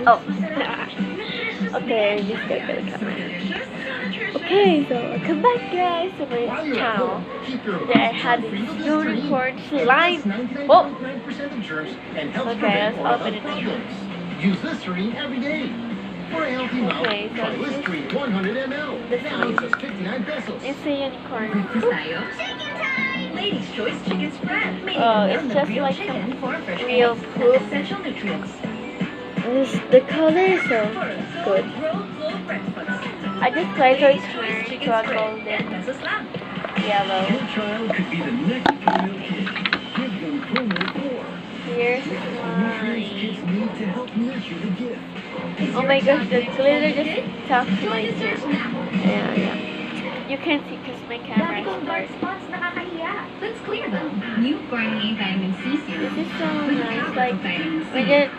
Oh. Okay, I just got the camera. Okay, so welcome back guys to my channel. Today I had this unicorn slime. Oh! Okay, let's open it now. Use Listerine every day. For a healthy mouth, try Listerine 100 ml. Now just 59 pesos. It's a unicorn. Chicken time! Ladies' choice chicken spread. Oh, it's just like some real poop. Essential nutrients. The color is so good. I just like how it turns to a golden yellow. Your child could be the next real kid. Give them Promo 4. Here's Nutrients kids slime. need to help nurture the gift. Oh my gosh, the glitter just talked to my ear. Yeah. You can't see because my camera is dark. Let's clear them. New Garnier Vitamin C serum. This is so nice. Like,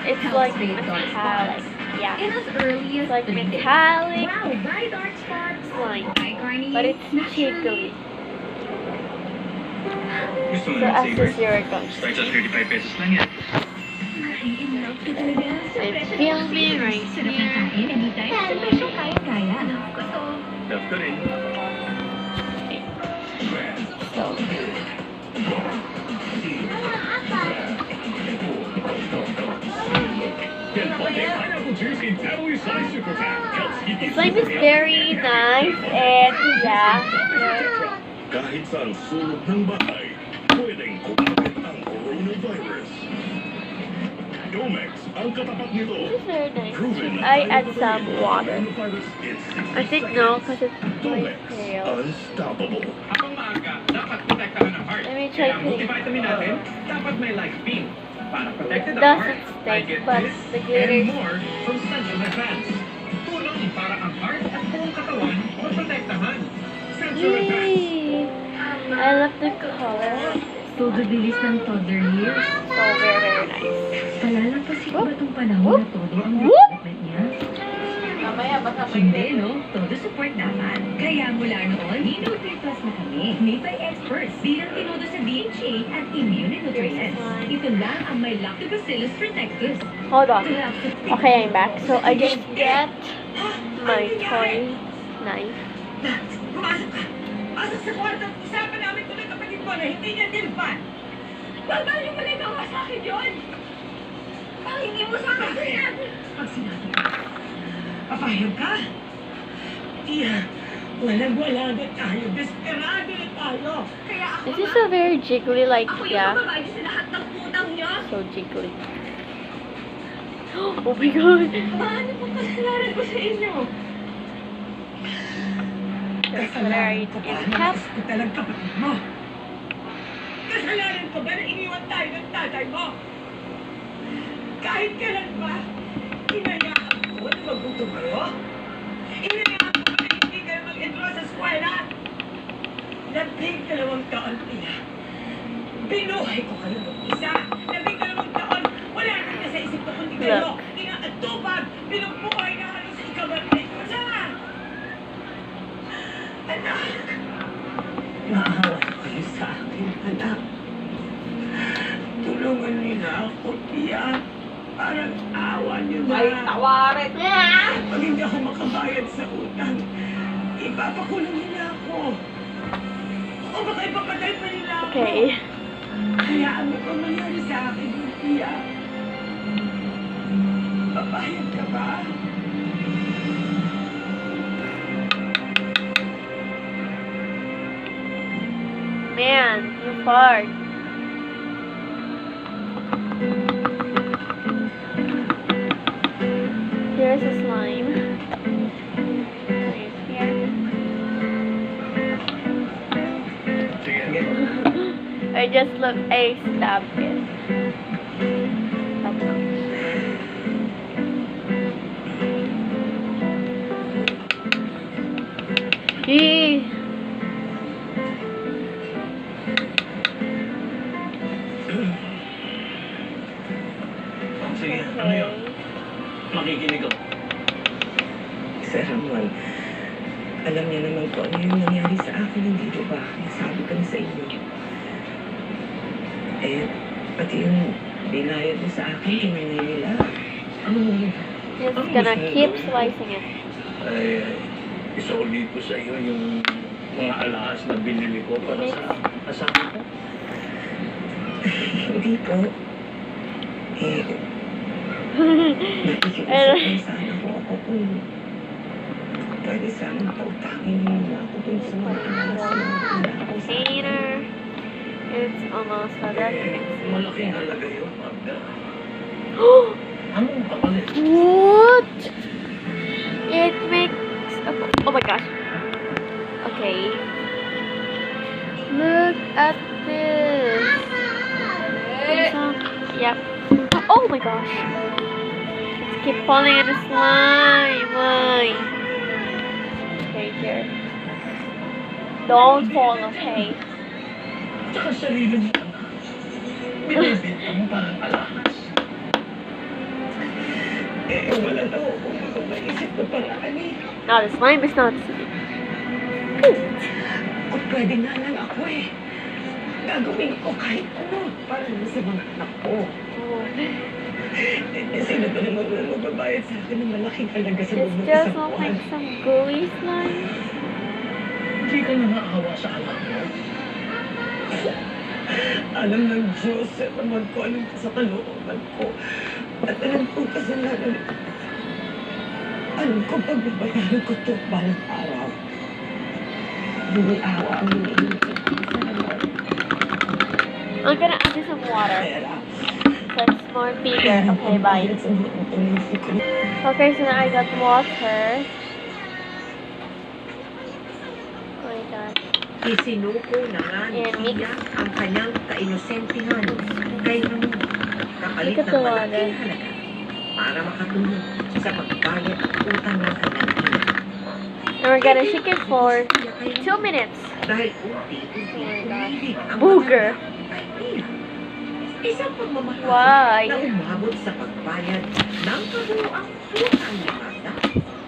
it's like metallic. Yeah. In as early as It's like 3 days. metallic Wow, very dark spots. slime. By Garnier. But it's jiggly. Gusto mo So ng as the flavor? zero comes. Starts at 35 pesos lang yan. I'm filming right Sarap ng here. kain, anytime. Sa presyo kaya-kaya. Love ko rin. So, the slime is very nice and yeah. Kahit saan sulok ng bahay, pwedeng kumapit ang coronavirus. Domex, ang katapat nito. This is very nice. I add some water. I think no, because it's quite pale. Unstoppable. Habang maaga, dapat protektahan ang heart. Let me try Kaya ang multivitamin natin, dapat may life beam. Para protected ang Doesn't heart, stink, I get but this the and glitter- more from Central Advance. Tulong para ang heart at buong katawan maprotektahan. Central Advance. Yay! I love the color. Todo bilis ng toddler years. So very nice. Palalampasin ba itong panahon na todo ang Whoop! development niya? Mamaya baka Hindi, no? Todo support dapat. Kaya mula noon, Nino 3 Plus na kami. Made by experts. Bilang tinudo sa DHA at immune nutrients. Ito lang ang may Lactobacillus protectus. Hold on. Okay, I'm back. So I just get my toy knife. Pumasok ka! Pasok sa kwarto at usapan namin tuloy kapatid mo na hindi niya dinpan! Bakal yung manigawa sa akin yun! Bakit hindi mo sa akin yan? Pag sinabi ko, papayag ka? Iya, walang-wala na tayo. Desperado na tayo. Kaya ako This is so very jiggly, like ako yung yeah, babae sa lahat ng putang niyo. so jiggly. Oh my god! Paano po kasalanan ko sa inyo? There's a very ko ba in na cap. hospital ang kapatid mo? Kasalanan ko ba na iniwan tayo ng tatay mo? Kahit kailan ba, hinayaan ko na magutom kayo? Hinayaan ko na hindi kayo mag-enroll sa eskwela? 12 taon nila. Binuhay ko kayo ng isa. 12 taon, wala nang nasa isip ko kundi kayo. Inaatubag, binubuhay na halos ikaw at ko siya. Anak, maawa na kayo sa akin, anak. Tulungan niyo na ako, tiyak. Parang awa niyo na. Ay, tawarin! Pag hindi ako makabayad sa utang, ipapakulong nila ako. O baka ipapatay pa nila ako. Okay. Kaya ano pa mangyari sa akin, tiyak? Papayag ka ba? Man, you fart. Here's a slime. Right here. I just look. I stabbed it. Yee. Sige, ano yun? Makikinig ako. Sir Ramon, alam niya naman po ano yung nangyari sa akin, hindi po ba? Nasabi ko na sa inyo. Eh, pati yung binayad mo sa akin, kinangay nila. Ano mo yun? You just gonna keep slicing it. Ay, isulit ko sa iyo yung mga alahas na binili ko para sa asawa ko. Hindi po. Sana po ako kung pwede sanang pautangin niyo na ako dun sa mga alas na Later. It's almost ready. Malaking halaga yun, Magda. Anong kapalit? What? It makes. Oh my gosh. Okay. Look at this. Yep. Oh my gosh. Let's keep falling in the slime. Why? Okay, here. Don't fall, okay? Tsaka sarili mo ka na. Binibenta mo parang alahas. wala na ako kung maisip na paraan eh. No, the slime is not sweet. Kung pwede nga lang ako eh. Gagawin ko kahit ano para sa mga anak ko. Oh. Sino ba naman magbabayad sa akin ng malaking halaga sa It loob ng just isang looks buwan? like some gooey slime. Hindi ka na naawa sa anak mo. Alam ng Diyos naman ko anong sa kalooban ko. At alam ko kasalanan. Alam ko pagbabayaran ko ito balang araw. Hindi awa ang hinihingi ko. Salamat. I'm gonna add you some water. Pera. So it's more bigger. Okay, bye. Okay, so now I got water. Oh my god. Isinuko na nga ni And mix. Tia ang kanyang kainosentihan kay Ramon kapalit Look at ng the malaking halaga para makatulong sa pagbayad at utang ng kanyang ina. And we're gonna shake it for 2 minutes. Dahil unti-unti Oh my gosh. umilit ang Booger. mga kay Tia. Isang pagmamahal Why? na umabot sa pagbayad ng kabuuang utang ni Magda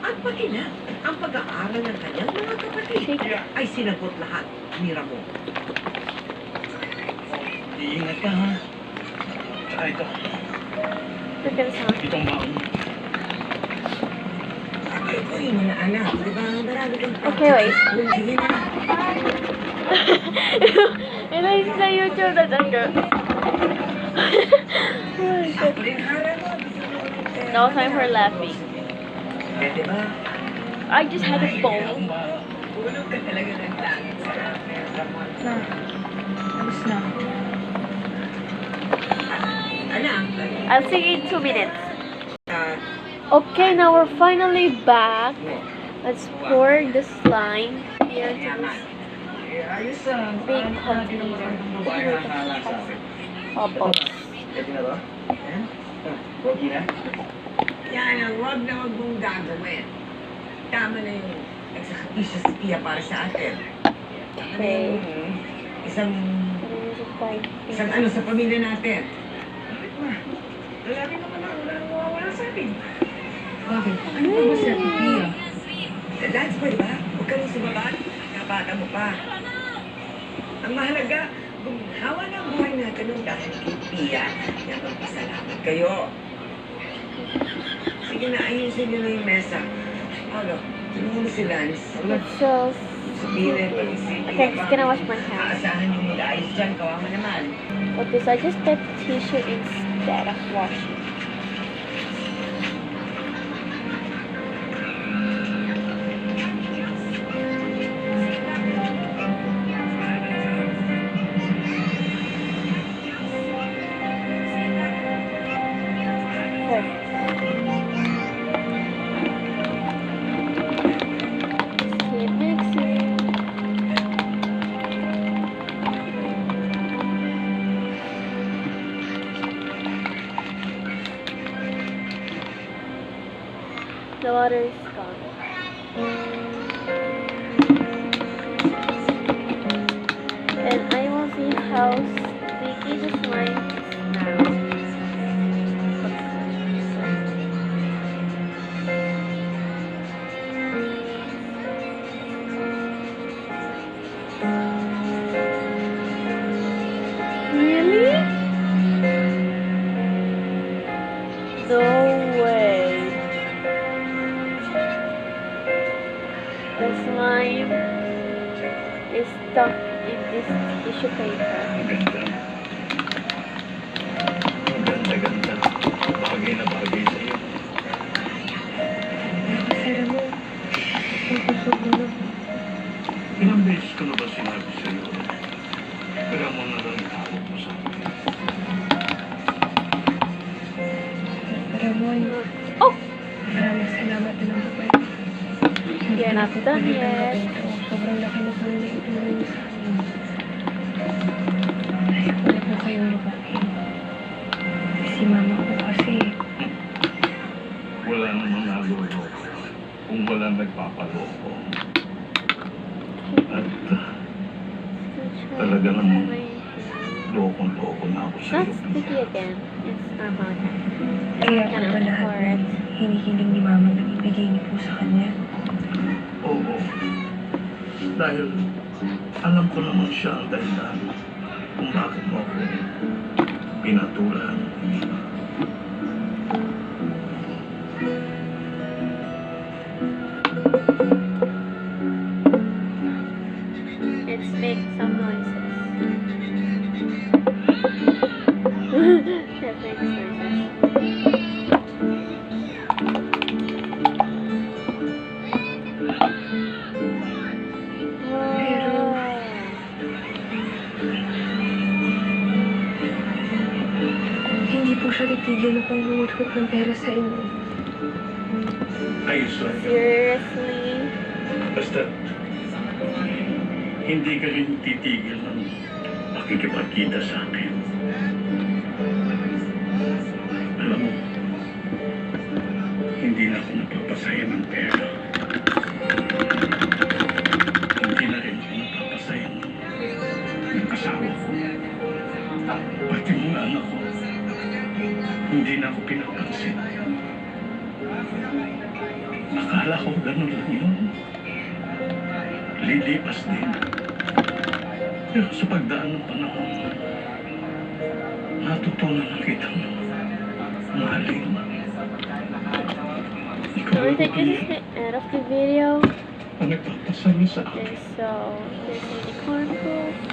at pati na ang pag-aaral ng kanyang mga kapatid ay sinagot lahat ni Ramon. Iingat ka, ha? Tsaka ito. Look at this one. Itong baon mo. Ito yung mga anak. Di ba? Marami kang Okay, wait. Sige na. Ito is the YouTube na girl. Ako rin harap mo. Gusto mo ulit pera. No time for laughing. Pwede ba? I just had a bowl. Tulog ka talaga ng langit sa pera mo. Tapos na. Anak, I'll see you in 2 minutes. Okay, now we're finally back. Let's pour the slime here to this Ayos ah. big container. Bubbles. Pwede na ba? Yan? Okay na? yan ang wag na wag mong gagawin. Tama na yung nagsakripisyo si Pia para sa atin. Okay. Isang ano sa pamilya natin. Lalaki naman ang wala sa atin. Bakit? Ano ba ba siya, Pia? Lance, pwede ba? Huwag ka rin sumabat. Kabata mo pa. Ang mahalaga, gumawa ng buhay natin ng dahil kay Pia. Kaya magpasalamat kayo. Sige na, ayusin niyo na yung mesa. Ano, tulungan mo si Lance. It shows. Sabihin na yung si Pia. Okay, just gonna wash my hands. Aasahan yung mag-ayos dyan. Kawawa naman. Okay, so I just get tissue instead of washing. Keep mixing. The water is gone. And I will see how sticky the slime is now. Really? No way. slime is stuck in this tissue paper. Ang ganda. Ang ganda-ganda. Bagay na bagay sa'yo. Sara mo. Tusok mo na. Ilang beses ko na ba sinabi sa'yo? Kaya mo na lang itawag mo sa akin. Ramon, Oh! maraming salamat na lang po. You're not done yet. Sobrang laki na po na itulong niyo sa akin. Ayaw ko na po kayong lupain. Si mama ko kasi, Wala namang naluloko kung wala nagpapaloko. At talaga namang lokong-loko na ako Not sa'yo. sticky again. It's normal. kaya Kind po of lahat for ng it. hinihiling ni mama na ibigay niyo po sa kanya. Oo. Dahil alam ko naman siya ang dahilan kung bakit mo ako pinatulan. Let's make some noises. That makes noises. Hindi po siya titigil na pangungutgot ng pera sa inyo. Ayos lang yun. Seriously? Basta hindi ka rin titigil ng makikipagkita sa akin. Alam mo, hindi na ako napapasaya ng pera. Hindi na rin ako napapasaya ng asawa ko. Pati mga anak ko, hindi na ako pinapansin. Akala ko ganun lang yun. Lilipas din. Pero sa pagdaan ng panahon, natutunan na kitang mahalin. Ikaw So I ang think this is the end of the video. nagpapasaya sa akin. And so, this is the cornflakes.